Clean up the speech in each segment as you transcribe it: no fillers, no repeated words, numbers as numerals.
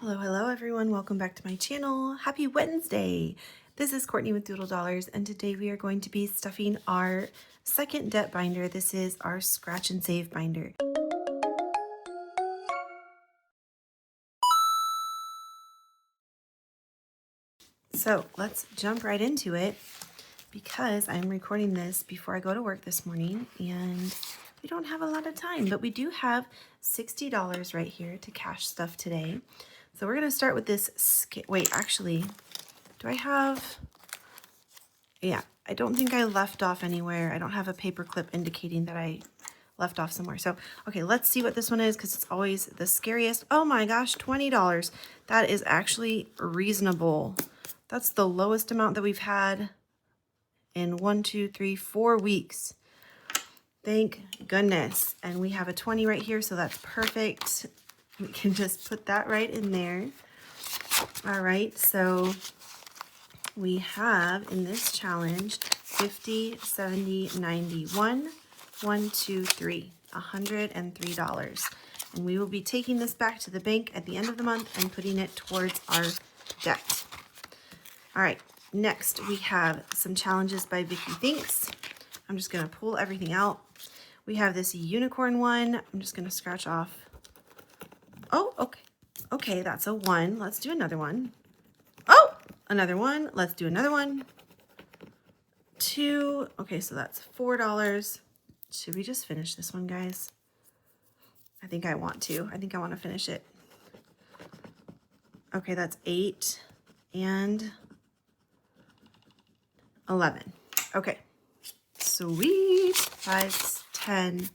Hello everyone, welcome back to my channel. Happy Wednesday! This is Courtney with Doodle Dollars, and today we are going to be stuffing our second debt binder. This is our Scratch and Save binder. So let's jump right into it because I'm recording this before I go to work this morning and we don't have a lot of time, but we do have $60 right here to cash stuff today. So we're going to start with this. Wait, actually, do I have... Yeah, I don't think I left off anywhere. I don't have a paper clip indicating that I left off somewhere. So, okay, let's see what this one is because it's always the scariest. Oh my gosh, $20. That is actually reasonable. That's the lowest amount that we've had in 4 weeks. Thank goodness. And we have a 20 right here, so that's perfect. We can just put that right in there. All right, so we have in this challenge 50, 70, 91, 1, 2, 3, $103. And we will be taking this back to the bank at the end of the month and putting it towards our debt. All right, next we have some challenges by Vicky Thinks. I'm just gonna pull everything out. We have this unicorn one. I'm just gonna scratch off. Oh, okay. Okay, that's a 1. Let's do another one. Oh, another one. Let's do another one. 2. Okay, so that's $4. Should we just finish this one, guys? I think I want to. I think I want to finish it. Okay, that's 8 and 11. Okay, sweet. 5, 10,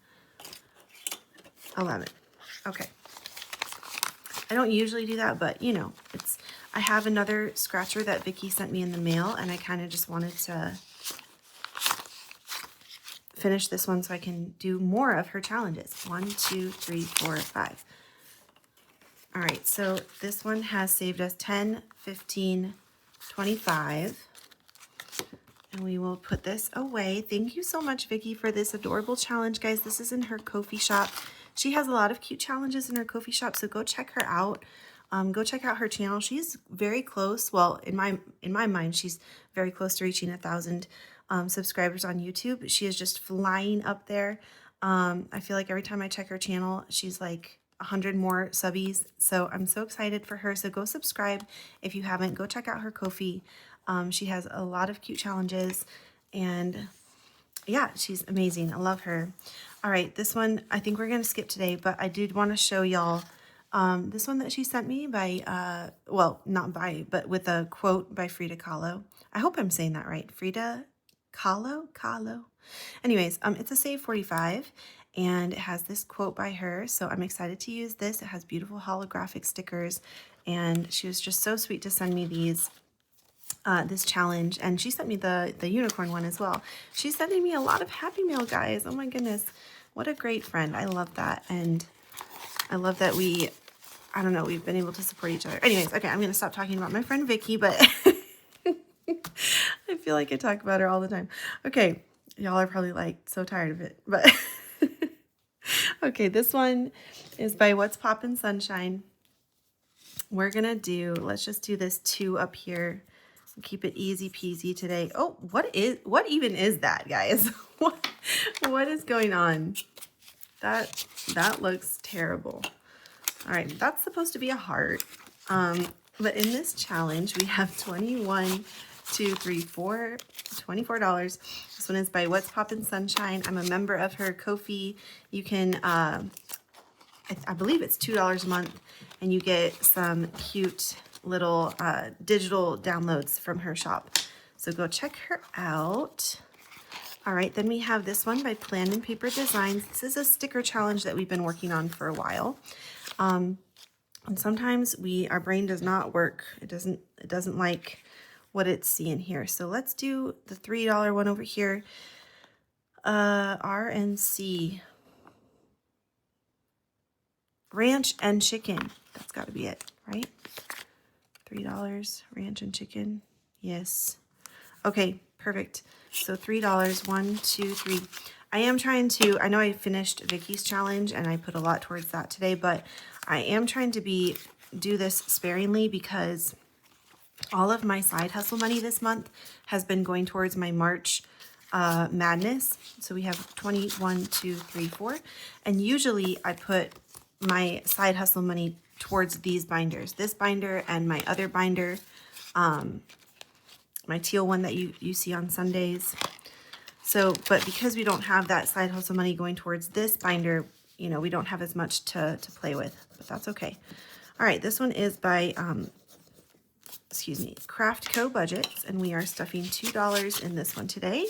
11. Okay. I don't usually do that, but you know, I have another scratcher that Vicky sent me in the mail, and I kind of just wanted to finish this one so I can do more of her challenges. 1, 2, 3, 4, 5. All right, so this one has saved us 10, 15, 25. And we will put this away. Thank you so much, Vicky, for this adorable challenge, guys. This is in her Ko-fi shop. She has a lot of cute challenges in her Ko-fi shop, so go check her out. Go check out her channel. She's very close. Well, in my mind, she's very close to reaching 1,000 subscribers on YouTube. She is just flying up there. I feel like every time I check her channel, she's like 100 more subbies. So I'm so excited for her. So go subscribe if you haven't. Go check out her Ko-fi. She has a lot of cute challenges, and yeah, she's amazing. I love her. All right, this one I think we're going to skip today, but I did want to show y'all this one that she sent me by, well, not by, but with a quote by Frida Kahlo. I hope I'm saying that right. Frida Kahlo? Anyways, it's a Save 45, and it has this quote by her, so I'm excited to use this. It has beautiful holographic stickers, and she was just so sweet to send me these. This challenge, and she sent me the unicorn one as well. She's sending me a lot of Happy Mail, guys. Oh my goodness, what a great friend. I love that, and I love that I don't know, we've been able to support each other. Anyways, okay, I'm gonna stop talking about my friend Vicky, but I feel like I talk about her all the time. Okay, y'all are probably like so tired of it, but okay, this one is by What's Poppin' Sunshine. We're gonna let's just do this 2 up here. Keep it easy peasy today. Oh, what even is that, guys? What is going on? That looks terrible. All right, that's supposed to be a heart. But in this challenge, we have 21, 2, 3, 4, $24. This one is by What's Poppin' Sunshine. I'm a member of her Ko-fi. You can, I believe it's $2 a month, and you get some cute little digital downloads from her shop. So go check her out. All right, then we have this one by Plan and Paper Designs. This is a sticker challenge that we've been working on for a while. And sometimes our brain does not work. It doesn't like what it's seeing here. So let's do the $3 one over here. RNC. Ranch and chicken. That's got to be it, right? $3, ranch and chicken. Yes. Okay, perfect. So $3, 1, 2, 3. I am trying to, I know I finished Vicky's challenge and I put a lot towards that today, but I am trying to be do this sparingly because all of my side hustle money this month has been going towards my March madness. So we have 20, 1, 2, 3, 4. And usually I put my side hustle money towards these binders. This binder and my other binder, my teal one that you see on Sundays. So, but because we don't have that side hustle money going towards this binder, you know, we don't have as much to play with, but that's okay. All right, this one is by, excuse me, Craft Co. Budgets, and we are stuffing $2 in this one today.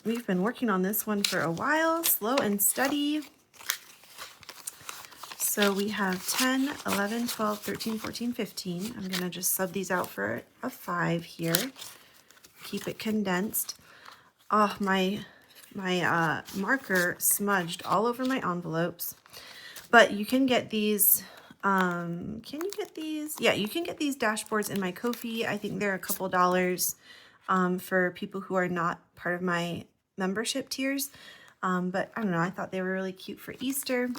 We've been working on this one for a while, slow and steady. So we have 10, 11, 12, 13, 14, 15. I'm going to just sub these out for a 5 here. Keep it condensed. Oh, my marker smudged all over my envelopes. But you can get these, can you get these? Yeah, you can get these dashboards in my Ko-fi. I think they're a couple dollars for people who are not part of my membership tiers. But I don't know, I thought they were really cute for Easter.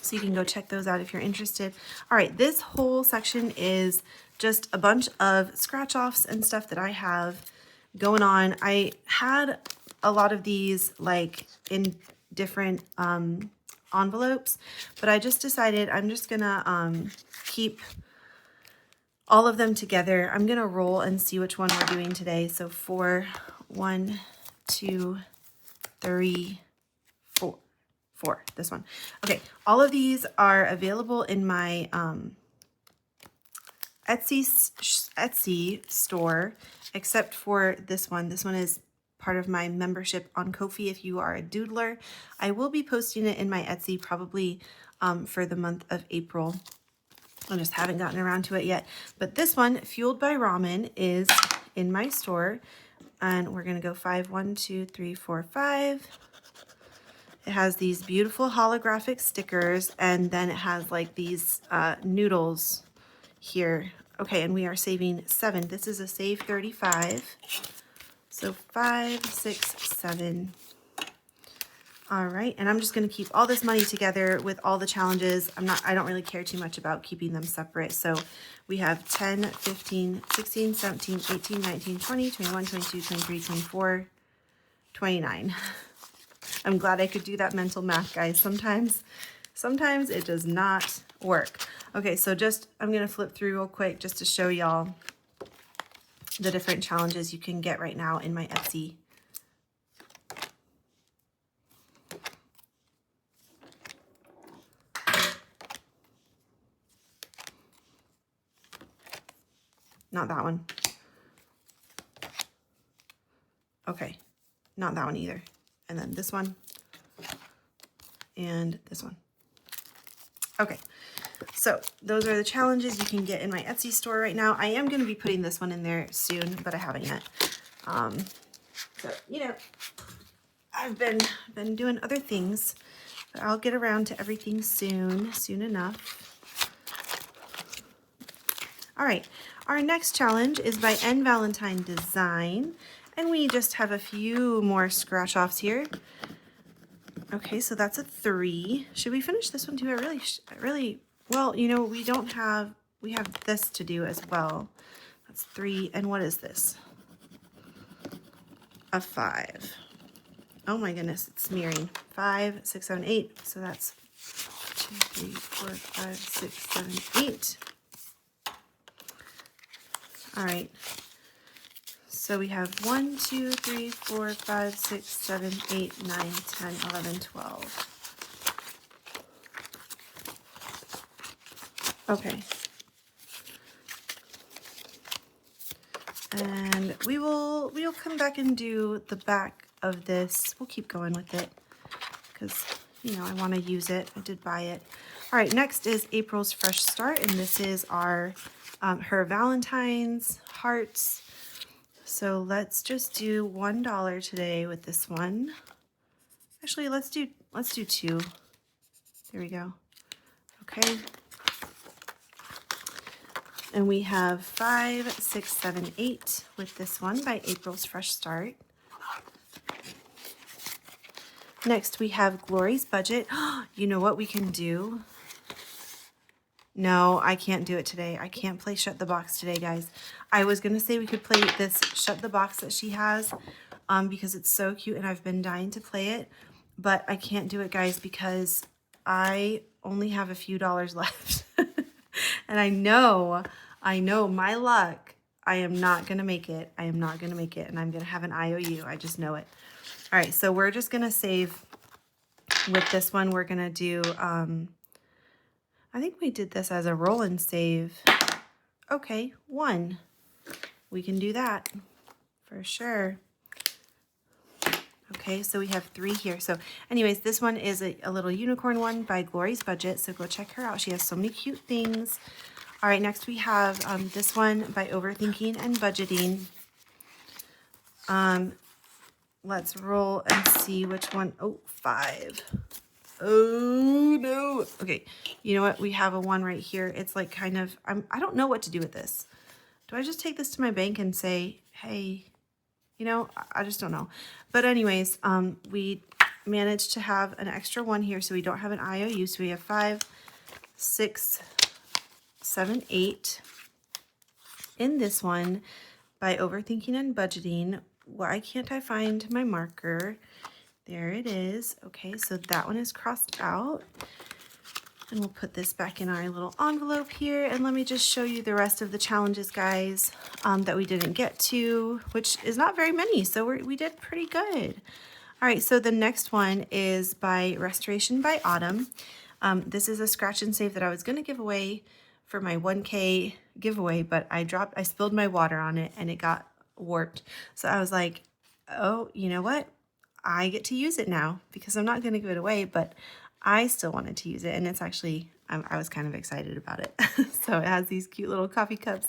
So you can go check those out if you're interested. All right, this whole section is just a bunch of scratch offs and stuff that I have going on. I had a lot of these like in different envelopes, but I just decided I'm just gonna keep all of them together. I'm gonna roll and see which one we're doing today. So 4, 1, 2, 3, 4, this one. Okay, all of these are available in my Etsy store, except for this one. This one is part of my membership on Ko-fi if you are a doodler. I will be posting it in my Etsy probably for the month of April. I just haven't gotten around to it yet. But this one, Fueled by Ramen, is in my store. And we're going to go 5, 1, 2, 3, 4, 5. It has these beautiful holographic stickers, and then it has like these noodles here. Okay, and we are saving 7. This is a save 35. So 5, 6, 7. All right, and I'm just going to keep all this money together with all the challenges. I don't really care too much about keeping them separate. So we have 10, 15, 16, 17, 18, 19, 20, 21, 22, 23, 24, 29. I'm glad I could do that mental math, guys. Sometimes it does not work. Okay, so I'm going to flip through real quick just to show y'all the different challenges you can get right now in my Etsy. Not that one. Okay, not that one either. And then this one and this one. Okay, so those are the challenges you can get in my Etsy store right now. I am going to be putting this one in there soon, but I haven't yet. So, you know, I've been doing other things, but I'll get around to everything soon enough. All right, our next challenge is by Valentine Design, and we just have a few more scratch offs here. Okay, so that's a 3. Should we finish this one too? I really, well, you know, we have this to do as well. That's 3, and what is this? A 5. Oh my goodness, it's smearing. 5, 6, 7, 8. So that's 2, 3, 4, 5, 6, 7, 8. All right. So we have 1, 2, 3, 4, 5, 6, 7, 8, 9, 10, 11, 12. Okay. And we'll come back and do the back of this. We'll keep going with it because, you know, I want to use it. I did buy it. All right, next is April's Fresh Start, and this is our her Valentine's hearts. So let's just do $1 today with this one. Actually, let's do 2. There we go. Okay. And we have 5, 6, 7, 8 with this one by April's Fresh Start. Next, we have Glory's Budget. You know what we can do? No, I can't do it today. I can't play Shut the Box today, guys. I was going to say we could play this Shut the Box that she has because it's so cute and I've been dying to play it. But I can't do it, guys, because I only have a few dollars left. And I know my luck, I am not going to make it. I am not going to make it. And I'm going to have an IOU. I just know it. All right, so we're just going to save with this one. We're going to do, I think we did this as a roll and save. Okay, 1. We can do that for sure. Okay, so we have 3 here. So anyways, this one is a little unicorn one by Glory's Budget. So go check her out. She has so many cute things. All right, next we have this one by Overthinking and Budgeting. Let's roll and see which one. Oh, 5. Oh, no. Okay, you know what? We have a 1 right here. It's like kind of, I don't know what to do with this. Do I just take this to my bank and say, hey, you know, I just don't know. But anyways, we managed to have an extra 1 here, so we don't have an IOU. So we have 5, 6, 7, 8 in this one by Overthinking and Budgeting. Why can't I find my marker? There it is. Okay, so that one is crossed out. And we'll put this back in our little envelope here. And let me just show you the rest of the challenges, guys, that we didn't get to, which is not very many. So we did pretty good. All right, so the next one is by Restoration by Autumn. This is a scratch and save that I was going to give away for my 1K giveaway, but I spilled my water on it and it got warped. So I was like, oh, you know what? I get to use it now because I'm not going to give it away, but I still wanted to use it. And it's actually, I was kind of excited about it. So it has these cute little coffee cups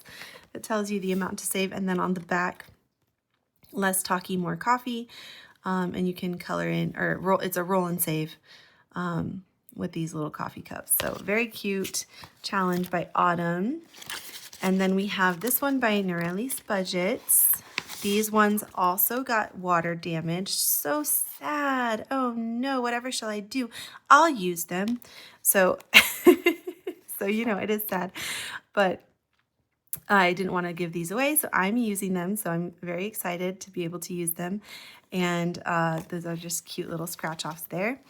that tells you the amount to save. And then on the back, less talkie, more coffee. And you can color in, or roll, it's a roll and save with these little coffee cups. So very cute challenge by Autumn. And then we have this one by Norelli's Budgets. These ones also got water damage. So sad. Oh no, whatever shall I do? I'll use them. So, so you know, it is sad. But I didn't want to give these away, so I'm using them. So I'm very excited to be able to use them. And those are just cute little scratch-offs there.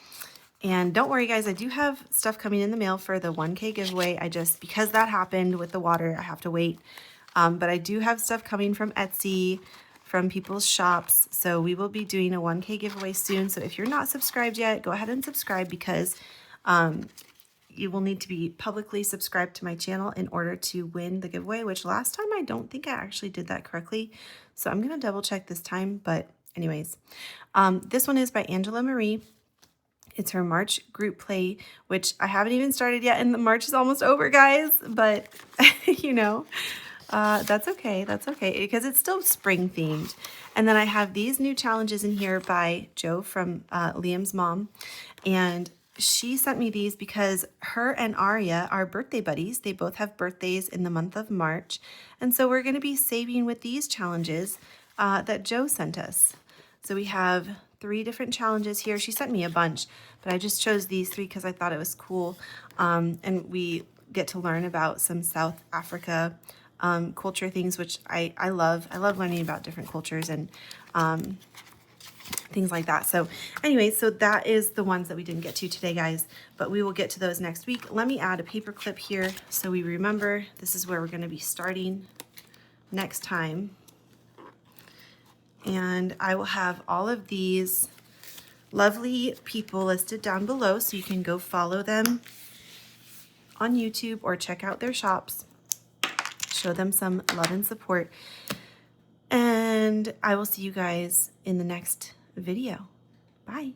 And don't worry, guys, I do have stuff coming in the mail for the 1K giveaway. Because that happened with the water, I have to wait. But I do have stuff coming from Etsy, from people's shops. So we will be doing a 1K giveaway soon. So if you're not subscribed yet, go ahead and subscribe because you will need to be publicly subscribed to my channel in order to win the giveaway, which last time I don't think I actually did that correctly. So I'm going to double check this time. But anyways, this one is by Angela Marie. It's her March group play, which I haven't even started yet, and the March is almost over, guys. But, you know, that's okay. That's okay, because it's still spring themed. And then I have these new challenges in here by Jo from Liam's mom. And she sent me these because her and Aria are birthday buddies. They both have birthdays in the month of March. And so we're going to be saving with these challenges that Jo sent us. So we have 3 different challenges here. She sent me a bunch, but I just chose these 3 because I thought it was cool. And we get to learn about some South Africa culture things, which I love. I love learning about different cultures and things like that. So anyway, so that is the ones that we didn't get to today, guys, but we will get to those next week. Let me add a paper clip here so we remember this is where we're going to be starting next time. And I will have all of these lovely people listed down below so you can go follow them on YouTube or check out their shops. Show them some love and support. And I will see you guys in the next video. Bye.